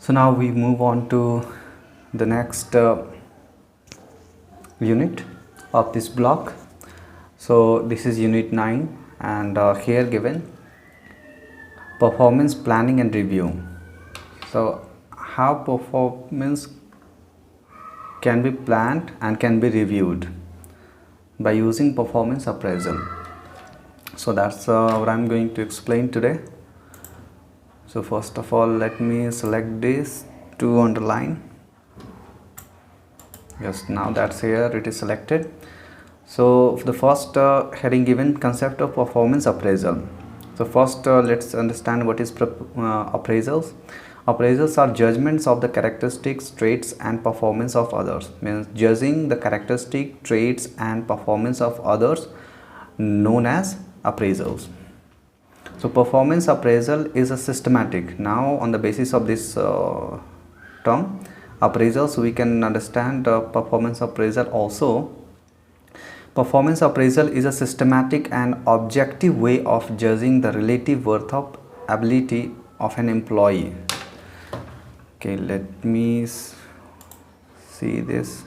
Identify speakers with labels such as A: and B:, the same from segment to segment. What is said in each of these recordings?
A: So now we move on to the next unit of this block. So this is unit 9, and here given performance planning and review. So how performance can be planned and can be reviewed by using performance appraisal. So that's what I'm going to explain today. So first of all, let me select this to underline. Yes, now that's here, it is selected. So the first heading given, concept of performance appraisal. So first let's understand what is appraisals. Appraisals are judgments of the characteristics, traits and performance of others. Means judging the characteristic, traits and performance of others, known as appraisals. So performance appraisal is a systematic. Now on the basis of this term appraisals, we can understand performance appraisal also. Performance appraisal is a systematic and objective way of judging the relative worth of ability of an employee. Okay, let me see this.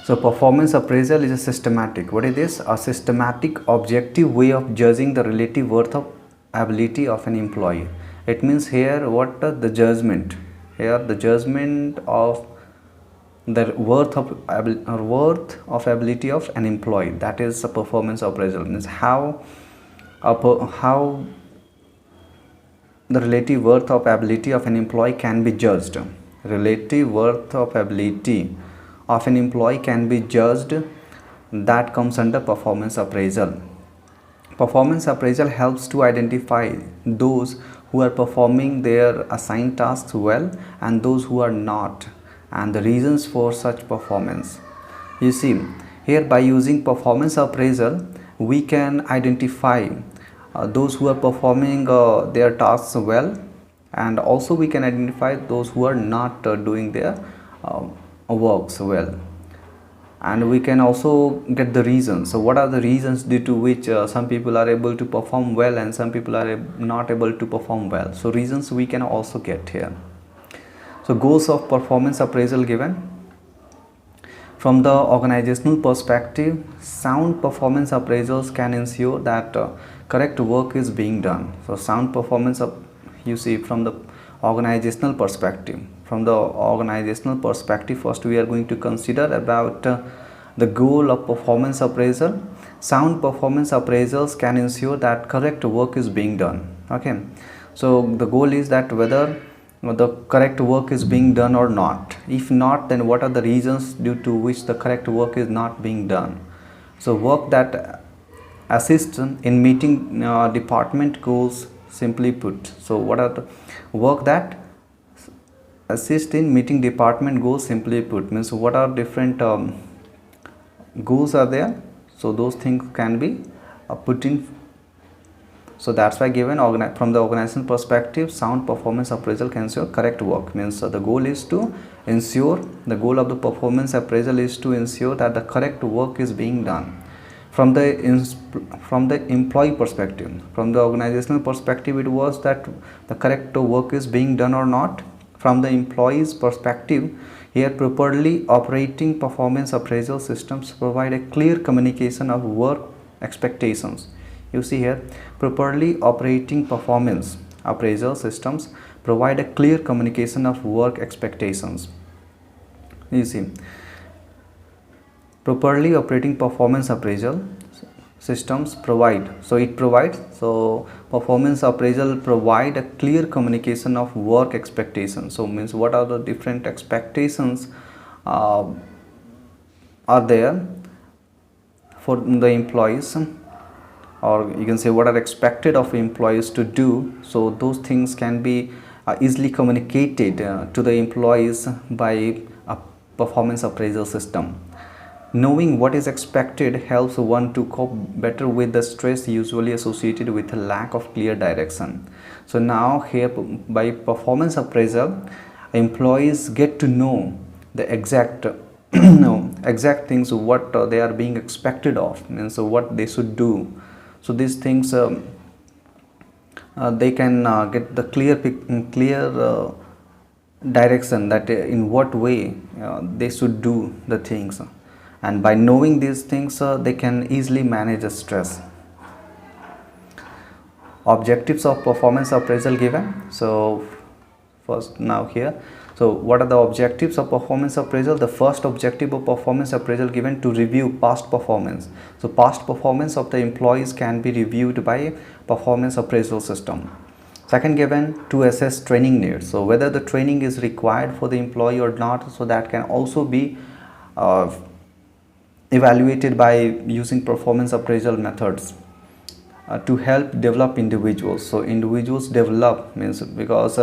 A: So performance appraisal is a systematic. What is this? A systematic objective way of judging the relative worth of ability of an employee. It means here what the judgment. Here the judgment of the worth of ability of an employee. That is a performance appraisal. Means how the relative worth of ability of an employee can be judged. Relative worth of ability of an employee can be judged. That comes under performance appraisal. Performance appraisal helps to identify those who are performing their assigned tasks well and those who are not, and the reasons for such performance. You see, here by using performance appraisal, we can identify those who are performing their tasks well, and also we can identify those who are not doing their works well, and we can also get the reasons. So what are the reasons due to which some people are able to perform well and some people are not able to perform well. So reasons we can also get here. So goals of performance appraisal given. From the organizational perspective, sound performance appraisals can ensure that correct work is being done. So sound performance you see from the organizational perspective. From the organizational perspective, first we are going to consider about the goal of performance appraisal. Sound performance appraisals can ensure that correct work is being done. Okay, so the goal is that whether the correct work is being done or not. If not, then what are the reasons due to which the correct work is not being done. So work that assists in meeting department goals, simply put. So what are the work that assist in meeting department goals, simply put, means what are different goals are there. So those things can be put in. So that's why given from the organizational perspective, sound performance appraisal can ensure correct work. Means the goal is to ensure, the goal of the performance appraisal is to ensure that the correct work is being done. From the employee perspective, from the organizational perspective, it was that the correct work is being done or not. From the employee's perspective, here properly operating performance appraisal systems provide a clear communication of work expectations. You see here, properly operating performance appraisal systems provide a clear communication of work expectations. You see, properly operating performance appraisal systems provide, so it provides, so performance appraisal provide a clear communication of work expectations. So means what are the different expectations are there for the employees, or you can say what are expected of employees to do. So those things can be easily communicated to the employees by a performance appraisal system. Knowing what is expected helps one to cope better with the stress usually associated with a lack of clear direction. So now here by performance appraisal, employees get to know the exact exact things what they are being expected of, and so what they should do. So these things they can get the clear direction that in what way they should do the things, and by knowing these things they can easily manage the stress. Objectives of performance appraisal given. So first, now here, so what are the objectives of performance appraisal? The first objective of performance appraisal given to review past performance. So past performance of the employees can be reviewed by performance appraisal system. Second given, to assess training needs. So whether the training is required for the employee or not, so that can also be evaluated by using performance appraisal methods to help develop individuals. So individuals develop means because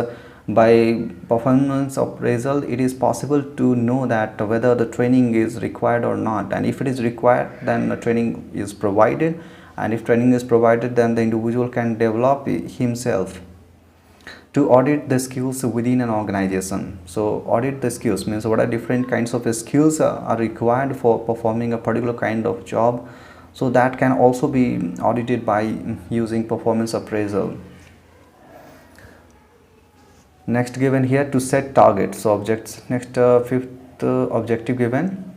A: by performance appraisal it is possible to know that whether the training is required or not, and if it is required then the training is provided, and if training is provided then the individual can develop himself. To audit the skills within an organization. So audit the skills means what are different kinds of skills are required for performing a particular kind of job, so that can also be audited by using performance appraisal. Next given here, to set targets. So objects, next fifth objective given,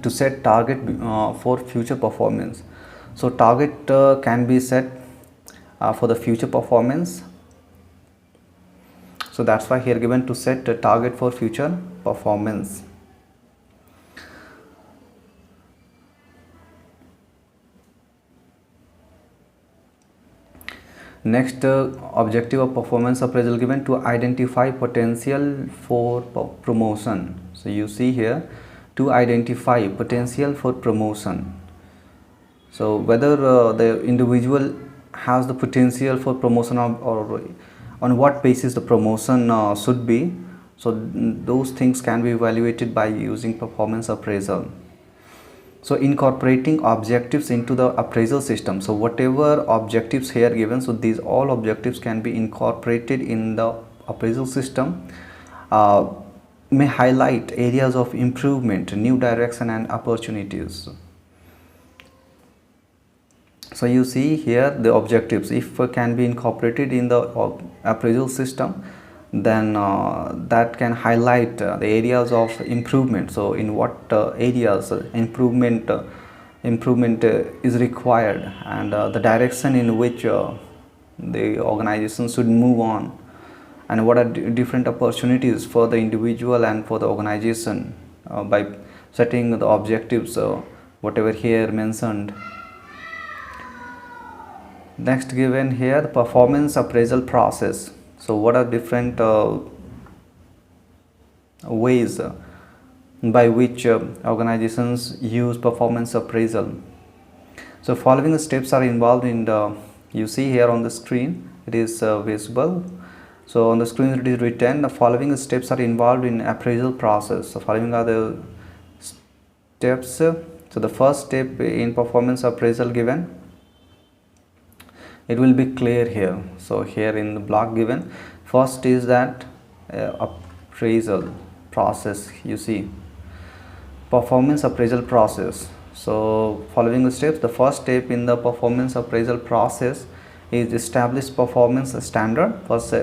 A: to set target for future performance. So target can be set for the future performance. So that's why here given to set a target for future performance. Next objective of performance appraisal given, to identify potential for promotion. So you see here, to identify potential for promotion. So whether the individual has the potential for promotion or on what basis the promotion should be, so those things can be evaluated by using performance appraisal. So incorporating objectives into the appraisal system. So whatever objectives here given, so these all objectives can be incorporated in the appraisal system, may highlight areas of improvement, new direction and opportunities. So you see here the objectives, if can be incorporated in the appraisal system, then that can highlight the areas of improvement. So in what areas improvement is required, and the direction in which the organization should move on, and what are different opportunities for the individual and for the organization by setting the objectives whatever here mentioned. Next given here, the performance appraisal process. So what are different ways by which organizations use performance appraisal? So following steps are involved in the, you see here on the screen it is visible. So on the screen it is written, the following steps are involved in appraisal process. So following are the steps. So the first step in performance appraisal given, it will be clear here. So here in the block given, first is that appraisal process. You see performance appraisal process. So following the steps, the first step in the performance appraisal process is establish performance standard. First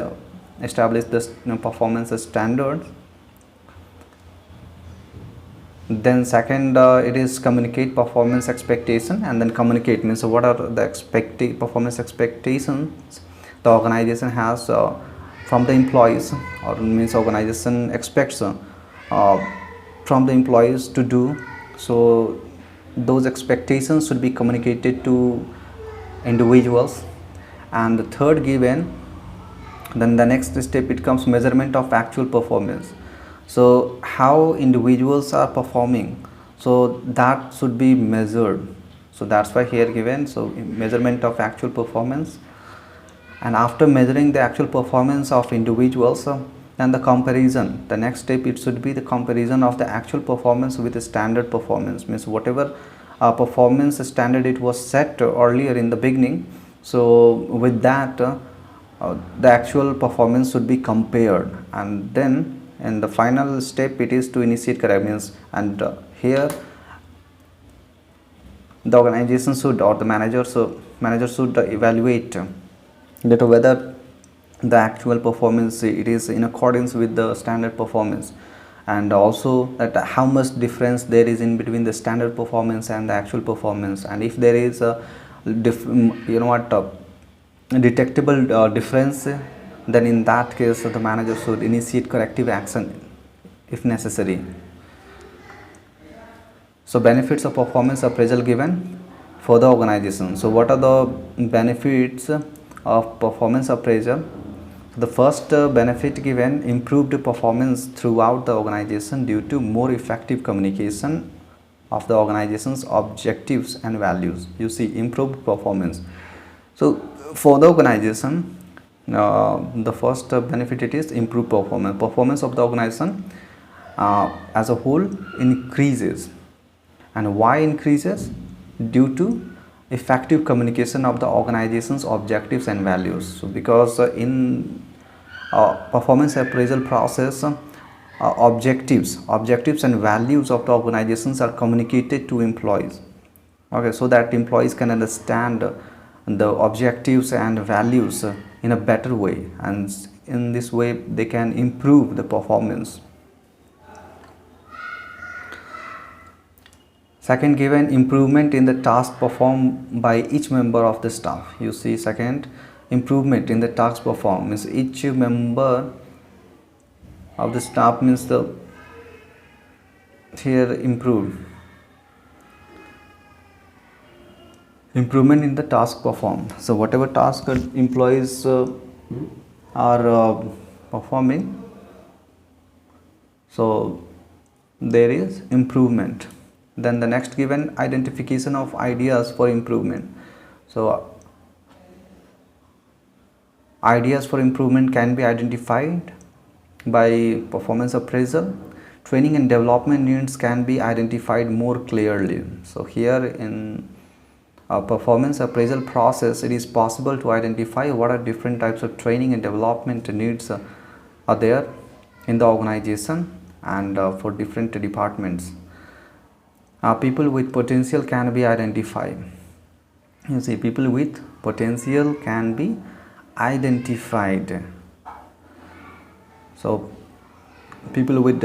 A: establish the performance standard. Then second it is communicate performance expectation, and then communicate means what are the performance expectations the organization has from the employees, or means organization expects from the employees to do. So those expectations should be communicated to individuals. And the third given, then the next step it comes measurement of actual performance. So how individuals are performing, so that should be measured. So that's why here given, so measurement of actual performance. And after measuring the actual performance of individuals, then the comparison, the next step it should be the comparison of the actual performance with the standard performance, means whatever performance standard it was set earlier in the beginning, so with that the actual performance should be compared. And then in the final step it is to initiate corrections, and here the organization should, or the manager should evaluate that whether the actual performance it is in accordance with the standard performance, and also that how much difference there is in between the standard performance and the actual performance, and if there is a detectable difference, then in that case the manager should initiate corrective action if necessary. So benefits of performance appraisal given for the organization. So what are the benefits of performance appraisal? The first benefit given, improved performance throughout the organization due to more effective communication of the organization's objectives and values. You see, improved performance. So for the organization, the first benefit it is improved performance. Performance of the organization as a whole increases. And why increases? Due to effective communication of the organization's objectives and values. So because in performance appraisal process, objectives and values of the organizations are communicated to employees, okay, so that employees can understand the objectives and values in a better way, and in this way they can improve the performance. Second given, improvement in the task performed by each member of the staff. You see, second, improvement in the task performed means each member of the staff means the here improvement in the task performed. So whatever task employees are performing, so there is improvement. Then the next given, identification of ideas for improvement. So ideas for improvement can be identified by performance appraisal. Training and development needs can be identified more clearly. So here in a performance appraisal process, it is possible to identify what are different types of training and development needs are there in the organization and for different departments. People with potential can be identified. You see, people with potential can be identified. So people with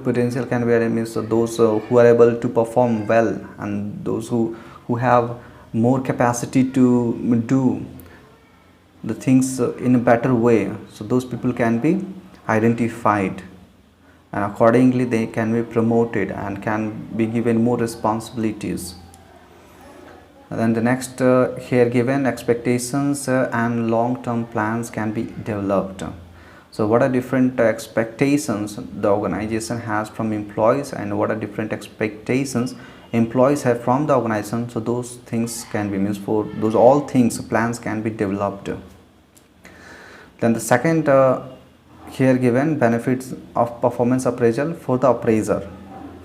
A: potential can be identified. So those who are able to perform well, and those who have more capacity to do the things in a better way, so those people can be identified, and accordingly they can be promoted and can be given more responsibilities. And then the next here given, expectations and long-term plans can be developed. So what are different expectations the organization has from employees, and what are different expectations employees have from the organization? So those things can be means for those all things plans can be developed. Then the second here given, benefits of performance appraisal for the appraiser.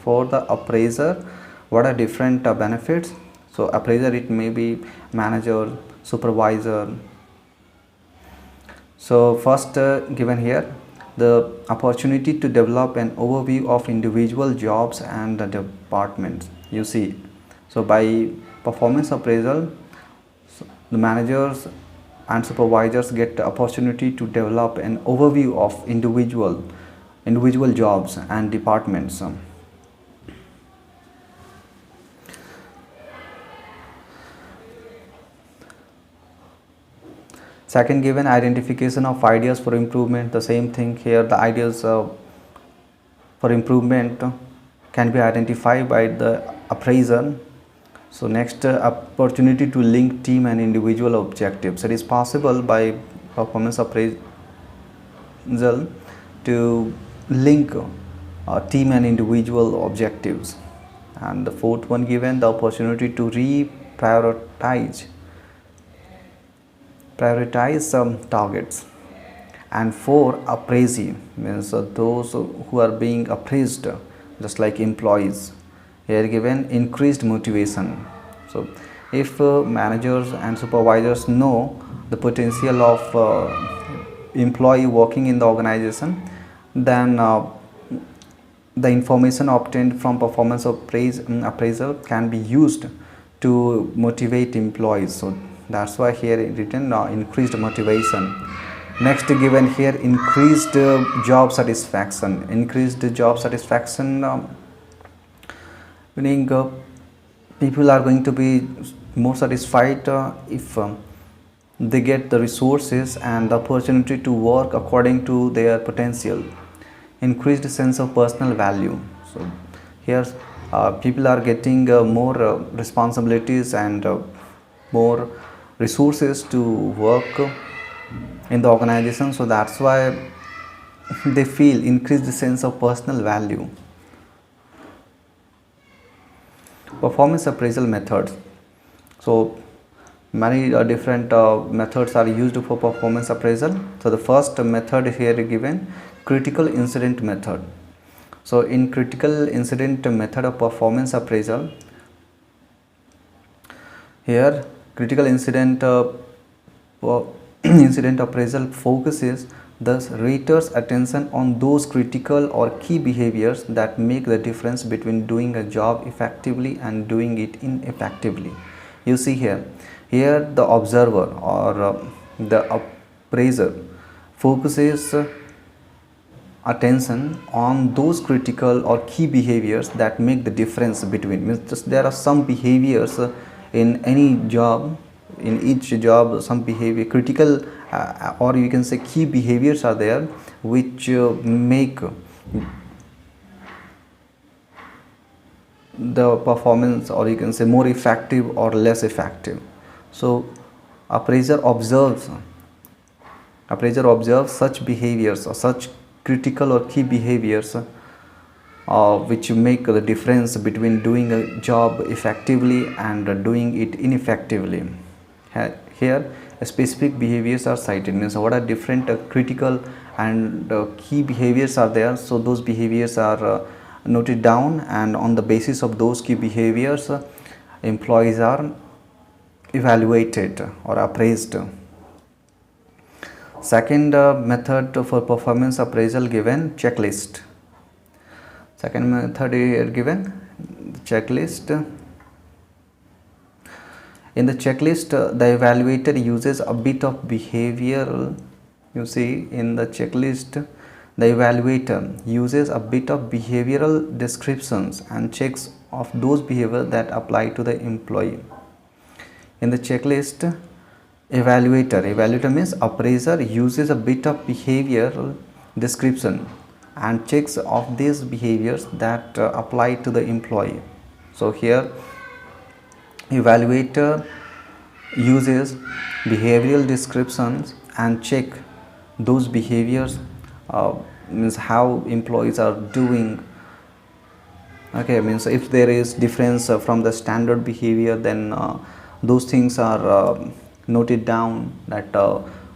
A: For the appraiser, what are different benefits? So appraiser, it may be manager, supervisor. So first given here, the opportunity to develop an overview of individual jobs and the departments. You see, so by performance appraisal, the managers and supervisors get the opportunity to develop an overview of individual jobs and departments. Second given, identification of ideas for improvement. The same thing here, the ideas for improvement can be identified by the appraiser. So next, opportunity to link team and individual objectives. It is possible by performance appraisal to link team and individual objectives. And the fourth one given, the opportunity to reprioritize some targets. And four, appraisee means those who are being appraised, just like employees. Here given, increased motivation. So if managers and supervisors know the potential of employee working in the organization, then the information obtained from performance appraisal can be used to motivate employees. So That's why here it written increased motivation. Next given here, increased job satisfaction. Increased job satisfaction meaning people are going to be more satisfied if they get the resources and the opportunity to work according to their potential. Increased sense of personal value. So here people are getting more responsibilities and more resources to work in the organization, so that's why they feel increased sense of personal value. Performance appraisal methods. So many different methods are used for performance appraisal. So the first method here given, critical incident method. So in critical incident method of performance appraisal, here critical incident incident appraisal focuses the rater's attention on those critical or key behaviors that make the difference between doing a job effectively and doing it ineffectively. You see here the observer or the appraiser focuses attention on those critical or key behaviors that make the difference between, means just there are some behaviors in any job, in each job some behavior critical or you can say key behaviors are there which make the performance, or you can say, more effective or less effective. So appraiser observes such behaviors or such critical or key behaviors which make the difference between doing a job effectively and doing it ineffectively. Here specific behaviors are cited, means what are different critical and key behaviors are there. So those behaviors are noted down, and on the basis of those key behaviors employees are evaluated or appraised. Second method for performance appraisal given, checklist. Second method here given, checklist. In the checklist the evaluator uses a bit of behavioral, you see in the checklist the evaluator uses a bit of behavioral descriptions and checks of those behaviors that apply to the employee. In the checklist, evaluator means appraiser uses a bit of behavioral description and checks of these behaviors that apply to the employee. So here evaluator uses behavioral descriptions and check those behaviors, means how employees are doing. Okay, means if there is difference from the standard behavior, then those things are noted down, that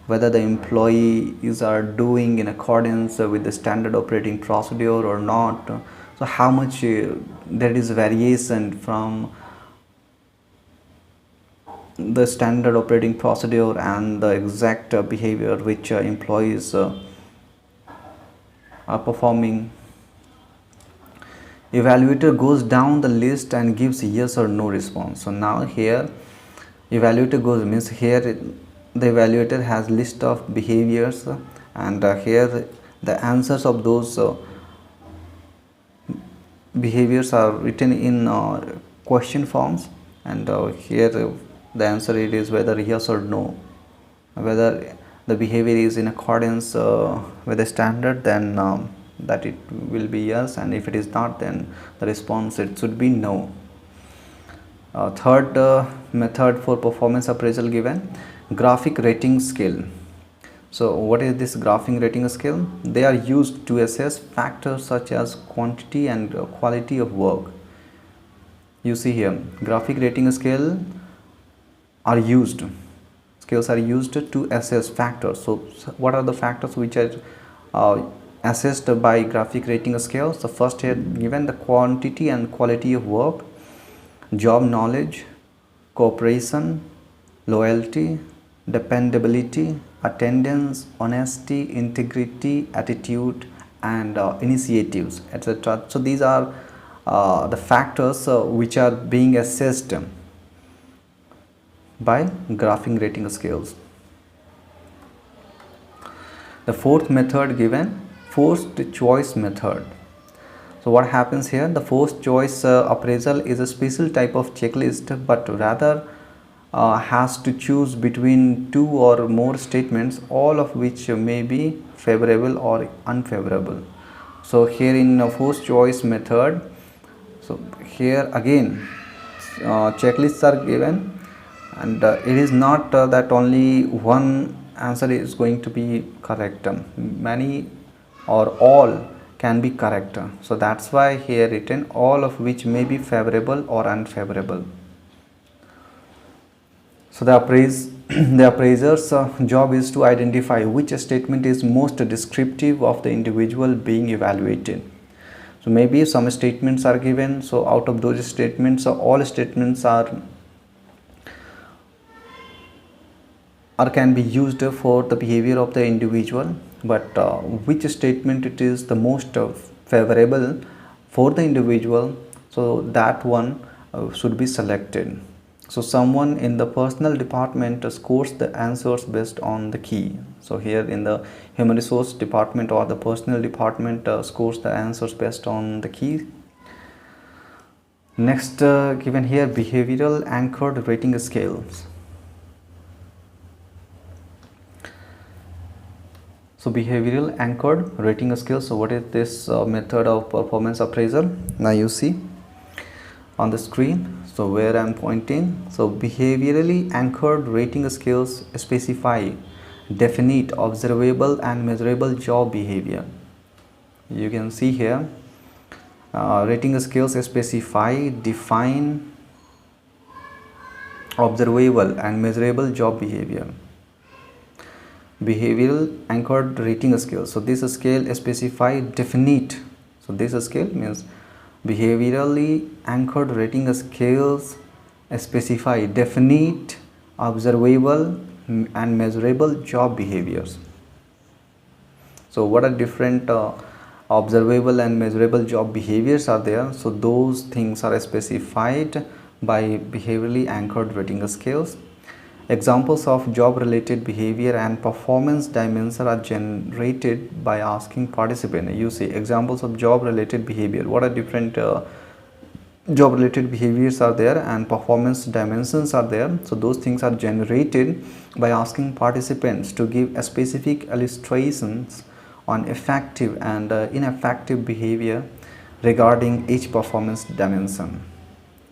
A: whether the employees are doing in accordance with the standard operating procedure or not. So how much there is variation from the standard operating procedure and the exact behavior which employees are performing. Evaluator goes down the list and gives yes or no response. So now here evaluator goes, means here the evaluator has list of behaviors, and here the answers of those behaviors are written in question forms, and here the answer it is whether yes or no. Whether the behavior is in accordance with the standard, then that it will be yes, and if it is not, then the response it should be no. Third method for performance appraisal given, graphic rating scale. So what is this graphic rating scale? They are used to assess factors such as quantity and quality of work. You see here graphic rating scale are used, scales are used to assess factors. So what are the factors which are assessed by graphic rating scales? The first here given, the quantity and quality of work, job knowledge, cooperation, loyalty, dependability, attendance, honesty, integrity, attitude, and initiatives, etc. So these are the factors which are being assessed by graphing rating scales. The fourth method given, forced choice method. So what happens here, the forced choice appraisal is a special type of checklist, but rather has to choose between two or more statements, all of which may be favorable or unfavorable. So here in a forced choice method, so here again checklists are given, and it is not that only one answer is going to be correct. Many or all can be correct. So that's why here written all of which may be favorable or unfavorable. So the appraiser's job is to identify which statement is most descriptive of the individual being evaluated. So maybe some statements are given, so out of those statements, all statements are can be used for the behavior of the individual, but which statement it is the most favorable for the individual, so that one should be selected. So someone in the personal department scores the answers based on the key. So here in the human resource department or the personal department scores the answers based on the key. Next given here, behavioral anchored rating scales. So behavioral anchored rating scale. So what is this method of performance appraisal? Now you see on the screen, so where I am pointing. So behaviorally anchored rating scales specify definite, observable and measurable job behavior. You can see here rating scales specify, define, observable and measurable job behavior. Behavioral anchored rating scale. So this scale specify definite. So this scale means behaviorally anchored rating scales specify definite, observable and measurable job behaviors. So what are different observable and measurable job behaviors are there? So those things are specified by behaviorally anchored rating scales. Examples of job related behavior and performance dimension are generated by asking participant. You see examples of job related behavior. What are different job related behaviors are there and performance dimensions are there. So those things are generated by asking participants to give a specific illustrations on effective and ineffective behavior regarding each performance dimension.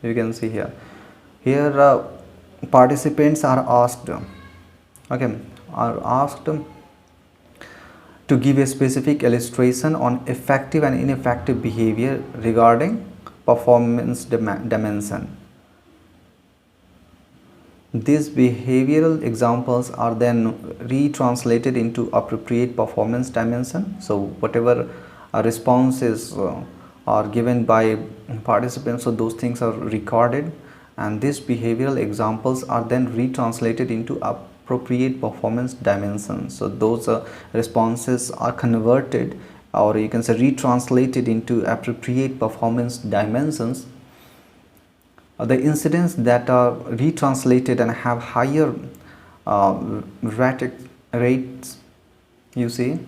A: You can see here participants are asked to give a specific illustration on effective and ineffective behavior regarding performance dimension. These behavioral examples are then retranslated into appropriate performance dimension. So whatever responses are given by participants, so those things are recorded, and these behavioral examples are then retranslated into appropriate performance dimensions. So those responses are converted, or you can say retranslated, into appropriate performance dimensions. The incidents that are retranslated and have higher rates, you see,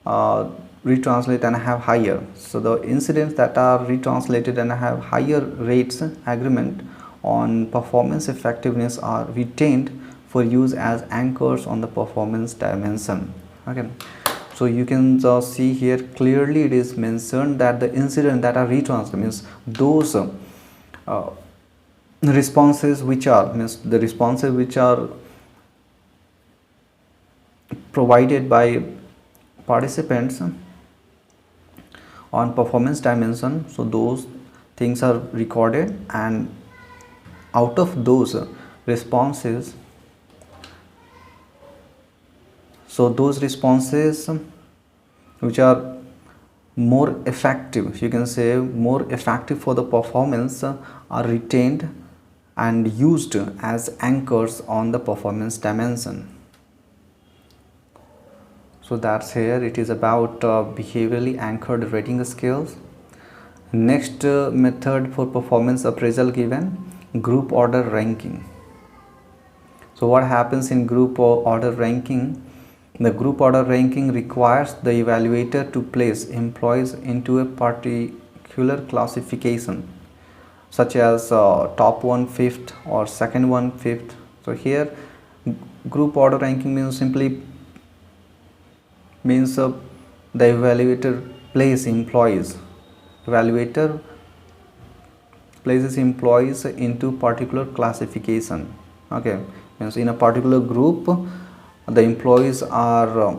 A: retranslate and have higher. So the incidents that are retranslated and have higher rates agreement on performance effectiveness are retained for use as anchors on the performance dimension. Okay, so you can see here clearly it is mentioned that the incident that are retranslated means those responses which are provided by participants on performance dimension. So those things are recorded, and out of those responses, so those responses which are more effective, you can say more effective for the performance, are retained and used as anchors on the performance dimension. So that's here it is about behaviorally anchored rating scales. Next method for performance appraisal given, group order ranking. So what happens in group order ranking? The group order ranking requires the evaluator to place employees into a particular classification, such as top one fifth or second one fifth. So here group order ranking means simply means the evaluator evaluator places employees into particular classification. Okay, means in a particular group the employees are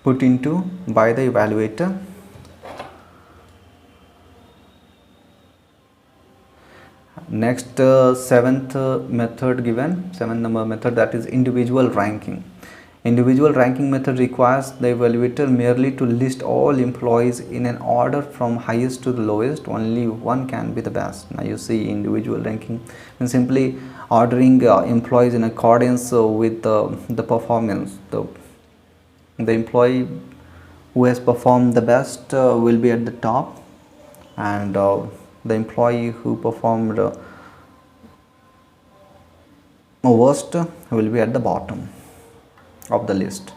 A: put into by the evaluator. Next, seventh method given, 7th method, that is individual ranking. Individual ranking method requires the evaluator merely to list all employees in an order from highest to the lowest. Only one can be the best. Now you see individual ranking and simply ordering employees in accordance with the performance. The employee who has performed the best will be at the top, and the employee who performed worst will be at the bottom of the list.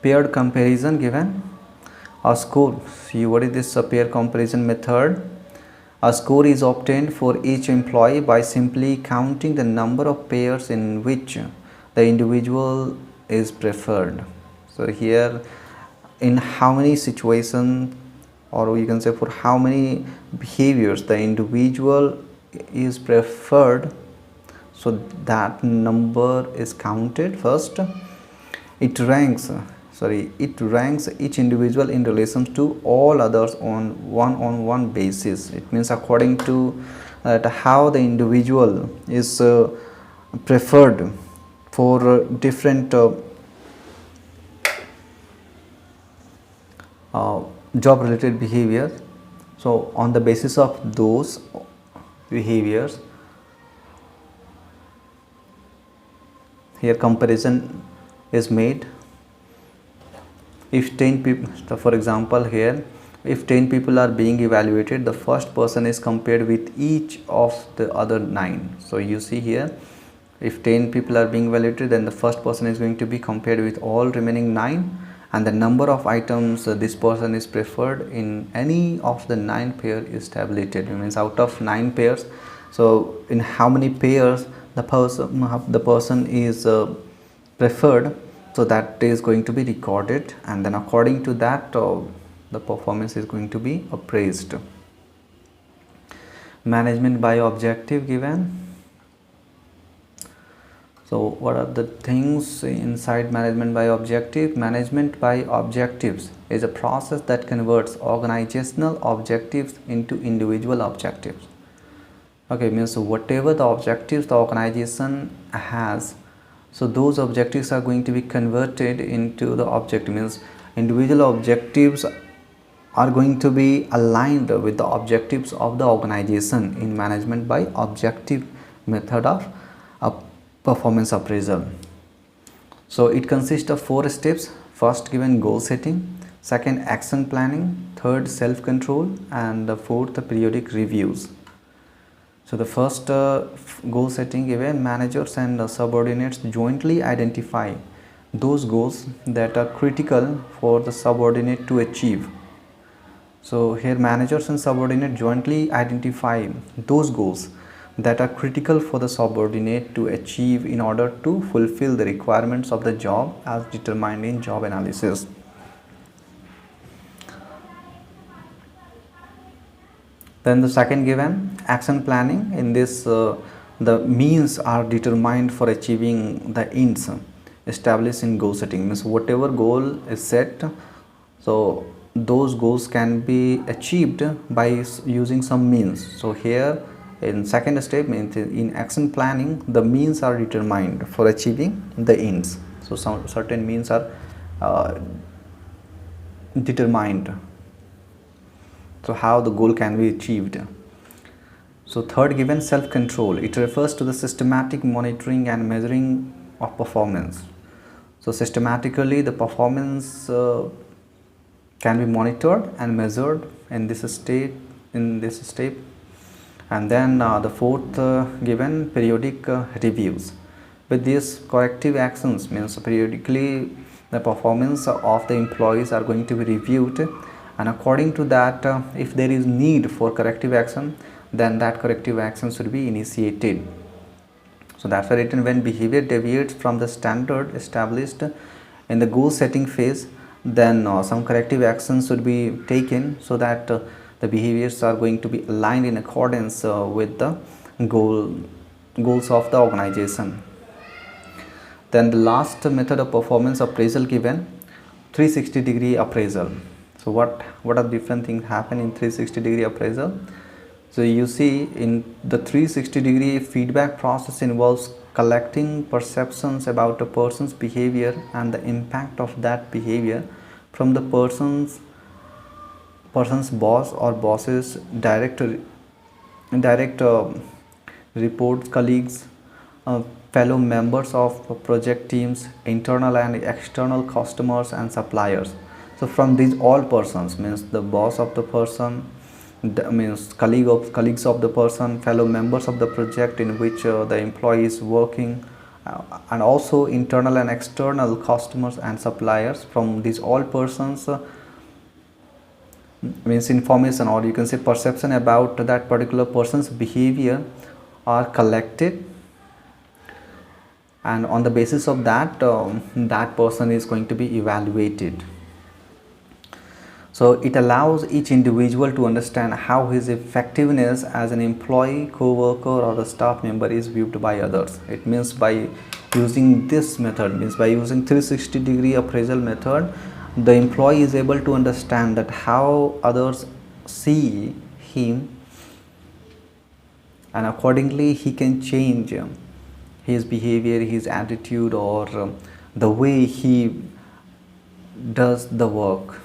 A: Paired comparison given. A score. See, what is this pair comparison method? A score is obtained for each employee by simply counting the number of pairs in which the individual is preferred. So here, in how many situations, or you can say for how many behaviors the individual is preferred, so that number is counted. First, it ranks each individual in relation to all others on one basis. It means according to how the individual is preferred for different job related behavior. So on the basis of those behaviors, here comparison is made. If 10 people, so for example here, if 10 people are being evaluated, the first person is compared with each of the other 9. So you see here, if 10 people are being evaluated, then the first person is going to be compared with all remaining 9, and the number of items this person is preferred in any of the 9 pair is tabulated. It means out of 9 pairs, so in how many pairs the person is preferred, so that is going to be recorded, and then according to that the performance is going to be appraised. Management by objective given. So what are the things inside management by objective? Management by objectives is a process that converts organizational objectives into individual objectives. Okay, means whatever the objectives the organization has, so those objectives are going to be converted into the objective. Means individual objectives are going to be aligned with the objectives of the organization in management by objective method of performance appraisal. So it consists of 4 steps. First given goal setting, second action planning, third self-control, and the fourth periodic reviews. So the first goal setting given, managers and subordinates jointly identify those goals that are critical for the subordinate to achieve. So here managers and subordinate jointly identify those goals that are critical for the subordinate to achieve in order to fulfill the requirements of the job as determined in job analysis. Then the second given, action planning. In this the means are determined for achieving the ends established in goal setting. Means whatever goal is set, so those goals can be achieved by using some means. So here in second step, in action planning, the means are determined for achieving the ends. So some certain means are determined, so how the goal can be achieved. So third given, self-control. It refers to the systematic monitoring and measuring of performance. So systematically the performance can be monitored and measured in this step. And then the fourth given, periodic reviews. With these corrective actions, means periodically the performance of the employees are going to be reviewed, and according to that, if there is need for corrective action, then that corrective action should be initiated. So that's why written, when behavior deviates from the standard established in the goal setting phase, then some corrective actions should be taken, so that the behaviors are going to be aligned in accordance with the goals of the organization. Then the last method of performance appraisal given, 360-degree appraisal. So what are different things happen in 360-degree appraisal? So you see, in the 360-degree feedback process involves collecting perceptions about a person's behavior and the impact of that behavior from the person's boss or bosses, direct reports, colleagues, fellow members of project teams, internal and external customers and suppliers. So from these all persons, means the boss of the person, means colleagues of the person, fellow members of the project in which the employee is working, and also internal and external customers and suppliers. From these all persons, means information, or you can say perception about that particular person's behavior are collected, and on the basis of that, that person is going to be evaluated. So it allows each individual to understand how his effectiveness as an employee, co-worker or a staff member is viewed by others. It means by using this method, means by using 360-degree appraisal method, the employee is able to understand that how others see him, and accordingly he can change his behavior, his attitude, or the way he does the work.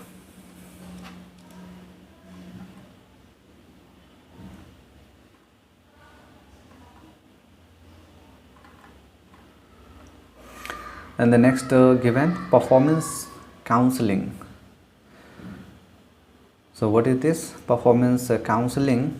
A: And the next given, performance counseling. So what is this performance counseling?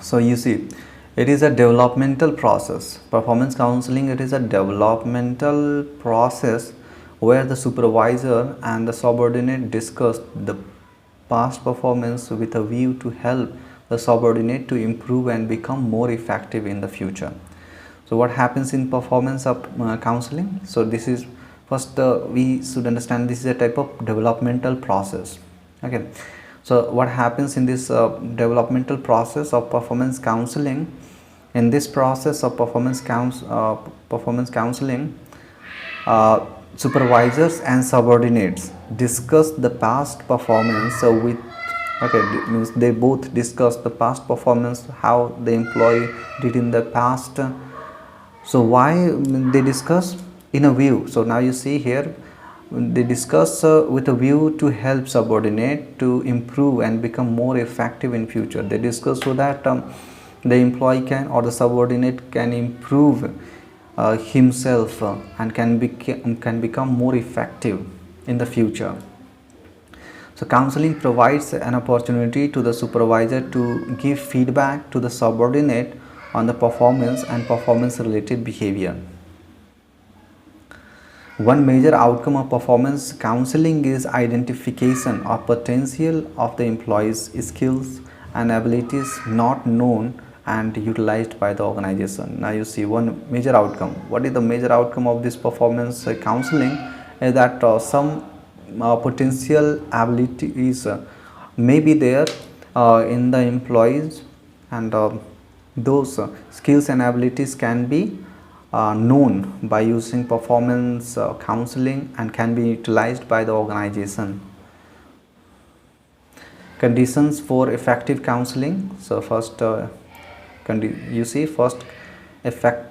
A: So you see, it is a developmental process. Performance counseling, it is a developmental process where the supervisor and the subordinate discuss the past performance with a view to help the subordinate to improve and become more effective in the future. So what happens in performance of counseling? So this is first we should understand this is a type of developmental process. Okay. So what happens in this developmental process of performance counseling? In this process of performance counseling, supervisors and subordinates discuss the past performance with, okay, means they both discuss the past performance, how the employee did in the past. So why they discuss? In a view. So now you see here, they discuss with a view to help subordinate to improve and become more effective in future. They discuss so that the employee can, or the subordinate can improve himself and can become more effective in the future. So counseling provides an opportunity to the supervisor to give feedback to the subordinate on the performance and performance related behavior. One major outcome of performance counseling is identification of potential of the employee's skills and abilities not known and utilized by the organization. Now you see one major outcome. What is the major outcome of this performance counseling? Is that some potential abilities may be there in the employees, and those skills and abilities can be known by using performance counseling and can be utilized by the organization. Conditions for effective counseling. So first you see, first effect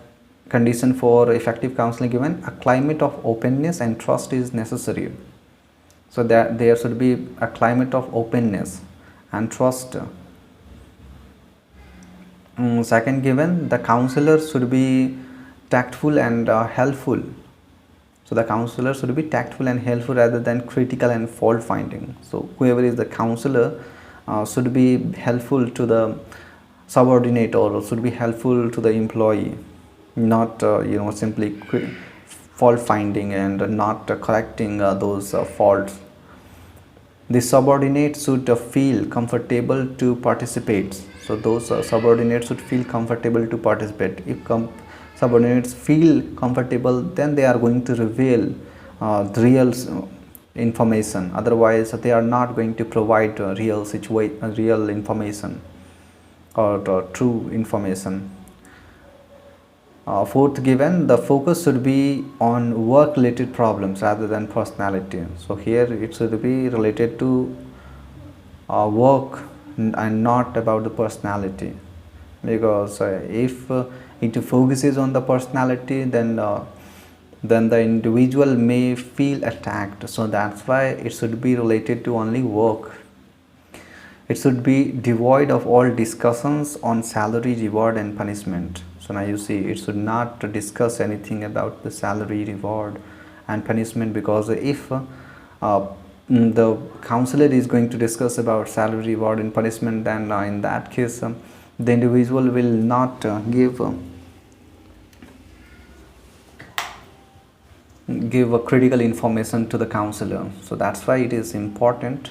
A: condition for effective counseling given: a climate of openness and trust is necessary. So that there should be a climate of openness and trust. Second given, the counselor should be tactful and helpful. So the counselor should be tactful and helpful rather than critical and fault finding. So whoever is the counselor should be helpful to the subordinate or should be helpful to the employee, not simply fault finding and not correcting those faults. The subordinates should feel comfortable to participate. So those subordinates should feel comfortable to participate. If subordinates feel comfortable, then they are going to reveal the real information. Otherwise, they are not going to provide real information or true information. Fourth given, the focus should be on work related problems rather than personality. So here it should be related to work and not about the personality, because if it focuses on the personality, then the individual may feel attacked. So that's why it should be related to only work. It should be devoid of all discussions on salary, reward and punishment. So now you see, it should not discuss anything about the salary, reward and punishment, because if the counselor is going to discuss about salary, reward and punishment, then in that case the individual will not give a critical information to the counselor. So that's why it is important.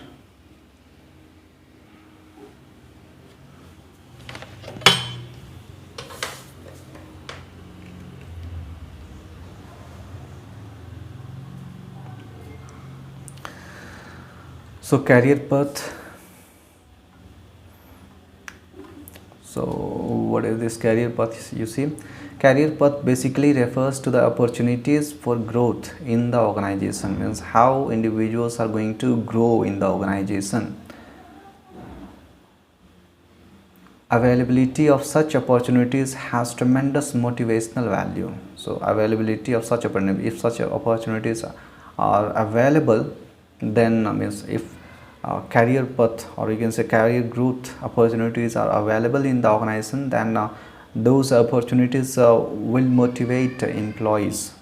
A: So career path. So what is this career path? You see, career path basically refers to the opportunities for growth in the organization. Means how individuals are going to grow in the organization. Availability of such opportunities has tremendous motivational value. So availability of such opportunities, if such opportunities are available, then means if career path, or you can say career growth opportunities are available in the organization, then those opportunities will motivate employees.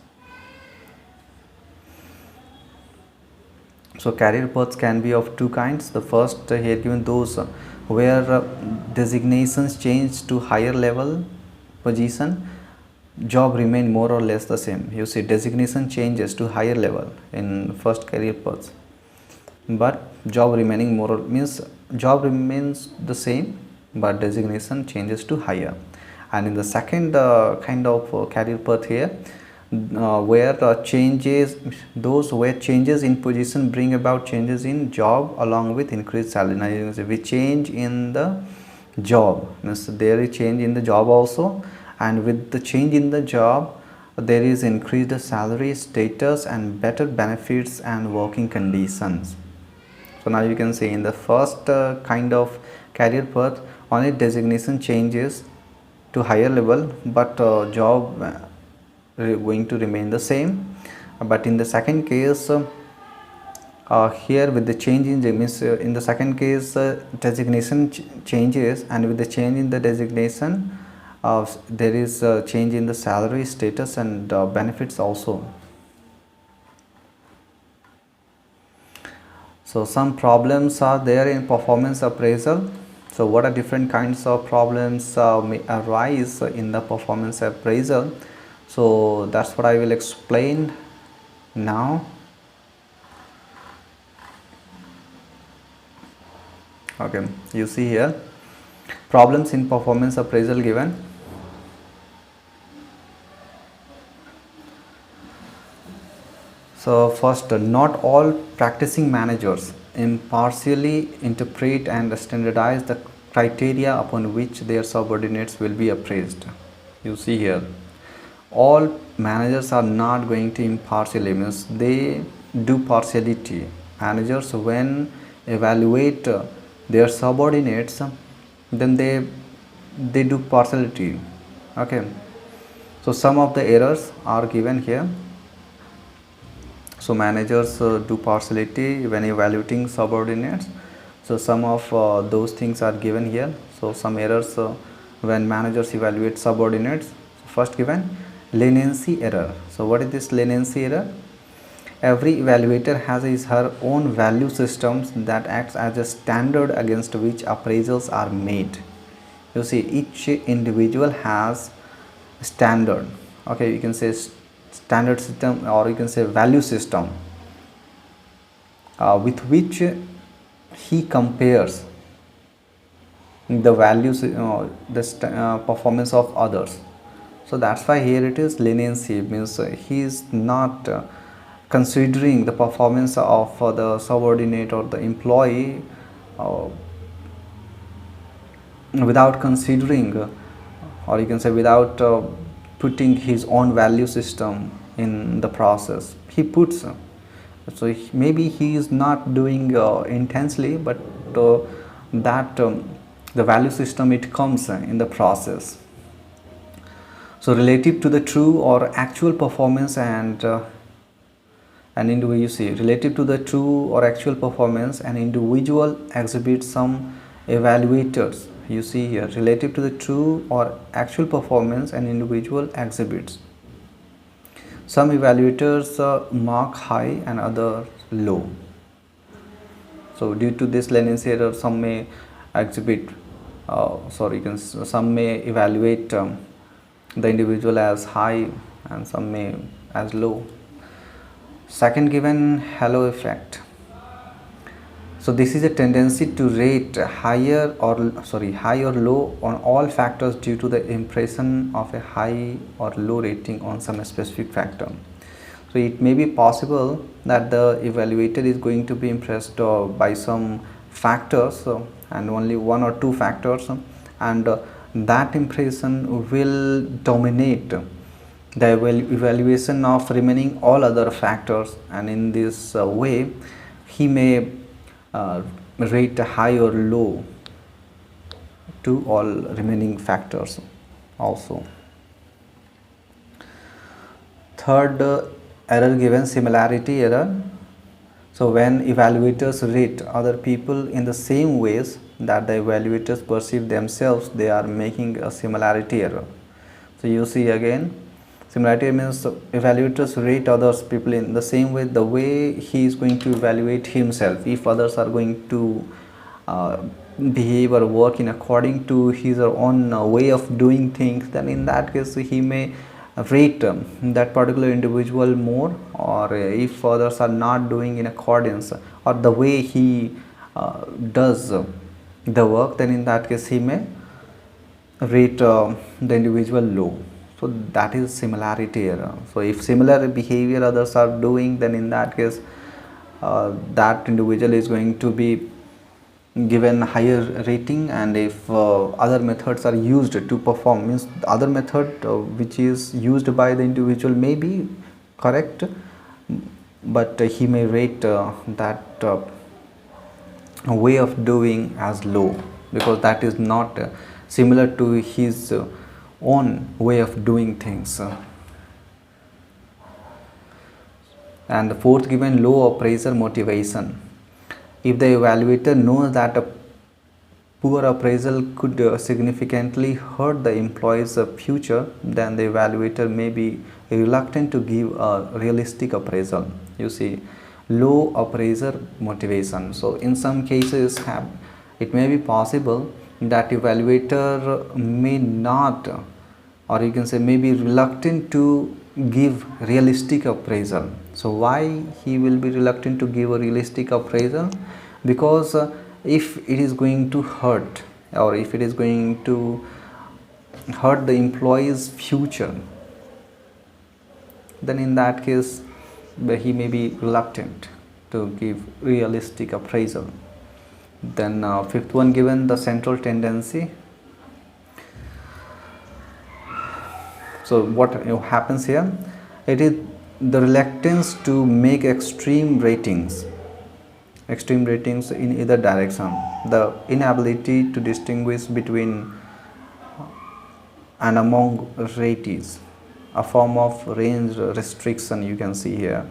A: So career paths can be of two kinds. The first here given, those where designations change to higher level position, job remain more or less the same. You see, designation changes to higher level in first career paths, but job remaining more, means job remains the same but designation changes to higher. And in the second kind of career path here, where changes, those where changes in position bring about changes in job along with increased salary. Now you can say we change in the job, means there is change in the job also, and with the change in the job there is increased salary, status and better benefits and working conditions. So now you can see in the first kind of career path, only designation changes to higher level, but job going to remain the same. But in the second case, here with the change in means in the second case designation changes, and with the change in the designation there is a change in the salary, status and benefits also. So some problems are there in performance appraisal. So what are different kinds of problems may arise in the performance appraisal? So that's what I will explain now. Okay, you see here problems in performance appraisal given. So first, not all practicing managers impartially interpret and standardize the criteria upon which their subordinates will be appraised. You see here, all managers are not going to impartially, means they do partiality. Managers, when evaluate their subordinates, then they do partiality. Okay, so some of the errors are given here. So managers do partiality when evaluating subordinates. So some of those things are given here. So some errors when managers evaluate subordinates. First given, leniency error. So what is this leniency error? Every evaluator has his her own value systems that acts as a standard against which appraisals are made. You see, each individual has standard. Okay, you can say standard system, or you can say value system, with which he compares the values, the performance of others. So that's why here it is leniency, means he is not considering the performance of the subordinate or the employee without considering, or you can say without putting his own value system in the process. He puts, so maybe he is not doing intensely, but that the value system, it comes in the process. So relative to the true or actual performance and individual, you see, relative to the true or actual performance, an individual exhibits some evaluators. You see here, relative to the true or actual performance, an individual exhibits. Some evaluators mark high and others low. So due to this leniency error, some may exhibit, some may evaluate the individual as high and some may as low. Second given, halo effect. So this is a tendency to rate high or low on all factors due to the impression of a high or low rating on some specific factor. So it may be possible that the evaluator is going to be impressed by some factors and only one or two factors, and that impression will dominate the evaluation of remaining all other factors, and in this way he may rate high or low to all remaining factors also. Third error given, similarity error. So when evaluators rate other people in the same ways that the evaluators perceive themselves, they are making a similarity error. So you see again, similarity means evaluators rate others people in the same way, the way he is going to evaluate himself. If others are going to behave or work in according to his or own way of doing things, then in that case he may rate that particular individual more, or if others are not doing in accordance or the way he does the work, then in that case he may rate the individual low. So that is similarity error. So if similar behavior others are doing, then in that case that individual is going to be given higher rating, and if other methods are used to perform, means the other method which is used by the individual may be correct, but he may rate that way of doing as low, because that is not similar to his own way of doing things. And the fourth given, low appraiser motivation. If the evaluator knows that a poor appraisal could significantly hurt the employee's future, then the evaluator may be reluctant to give a realistic appraisal. You see, low appraiser motivation. So in some cases it may be possible that evaluator may not, or you can say may be reluctant to give realistic appraisal. So why he will be reluctant to give a realistic appraisal? Because if it is going to hurt, or if it is going to hurt the employee's future, then in that case he may be reluctant to give realistic appraisal. Then fifth one given, the central tendency. So what happens here, it is the reluctance to make extreme ratings in either direction, the inability to distinguish between and among rates, a form of range restriction you can see here.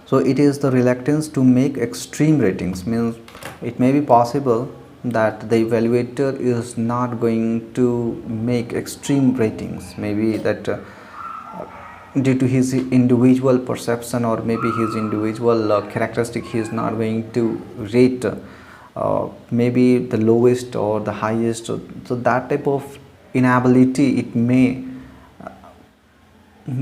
A: So it is the reluctance to make extreme ratings, means it may be possible that the evaluator is not going to make extreme ratings, maybe that due to his individual perception or maybe his individual characteristic, he is not going to rate maybe the lowest or the highest. So that type of inability, it may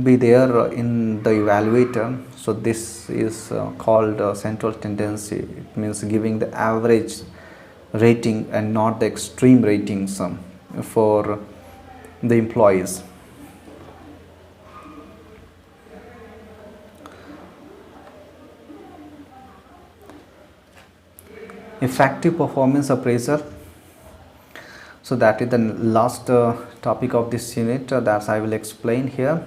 A: be there in the evaluator. So this is called central tendency. It means giving the average rating and not the extreme ratings for the employees. Effective performance appraisal. So that is the last topic of this unit that I will explain here.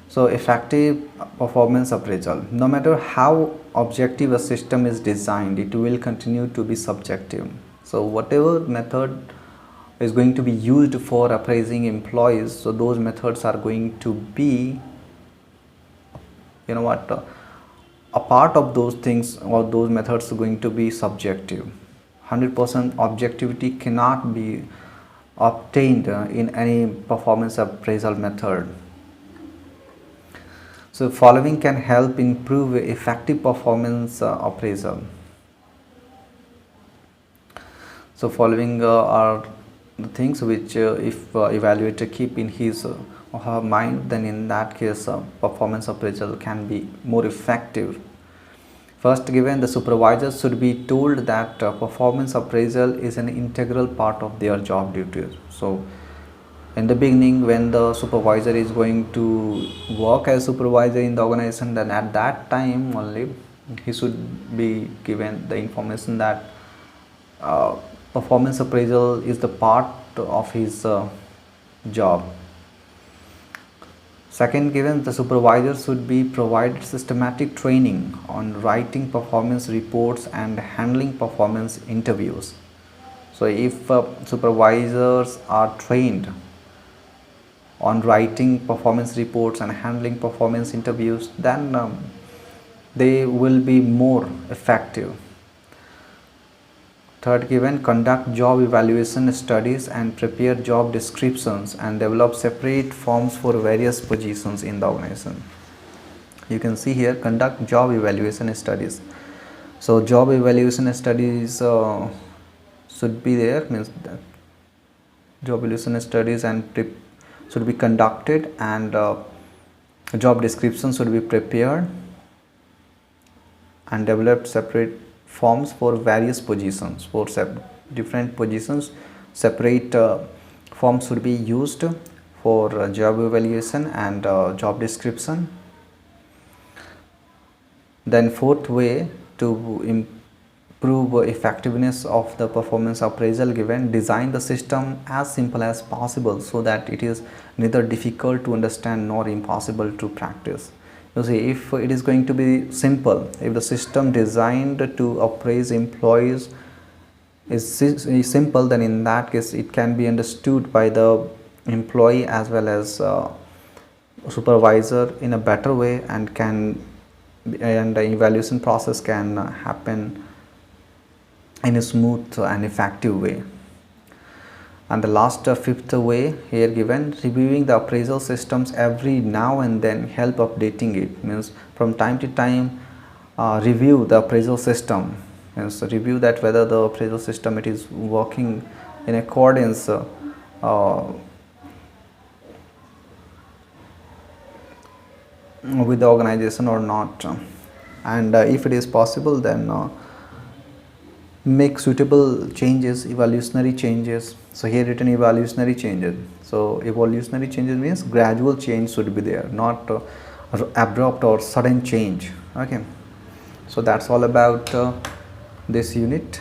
A: So effective performance appraisal, no matter how objective a system is designed, it will continue to be subjective. So whatever method is going to be used for appraising employees, so those methods are going to be, a part of those things or those methods are going to be subjective. 100% objectivity cannot be obtained in any performance appraisal method. So following can help improve effective performance appraisal. So following are the things which if evaluator keep in his or her mind, then in that case performance appraisal can be more effective. First, given, the supervisor should be told that performance appraisal is an integral part of their job duties. So in the beginning, when the supervisor is going to work as supervisor in the organization, then at that time only he should be given the information that performance appraisal is the part of his job. Second, given, the supervisor should be provided systematic training on writing performance reports and handling performance interviews. So if supervisors are trained on writing performance reports and handling performance interviews, then they will be more effective. Third, given, conduct job evaluation studies and prepare job descriptions and develop separate forms for various positions in the organization. You can see here, conduct job evaluation studies. So job evaluation studies should be there, means that job evaluation studies and should be conducted, and job description should be prepared and developed separate forms for various positions. For different positions, separate forms should be used for job evaluation and job description. Then fourth way to improve effectiveness of the performance appraisal, given, design the system as simple as possible so that it is neither difficult to understand nor impossible to practice. You see, if it is going to be simple, if the system designed to appraise employees is simple, then in that case it can be understood by the employee as well as supervisor in a better way, and the evaluation process can happen in a smooth and effective way. And the last fifth way here given, reviewing the appraisal systems every now and then, help updating it, means from time to time review the appraisal system, means review that whether the appraisal system it is working in accordance with the organization or not, and if it is possible, then make suitable changes, evolutionary changes. So here written evolutionary changes. So evolutionary changes means gradual change should be there, not abrupt or sudden change. Okay, so that's all about this unit.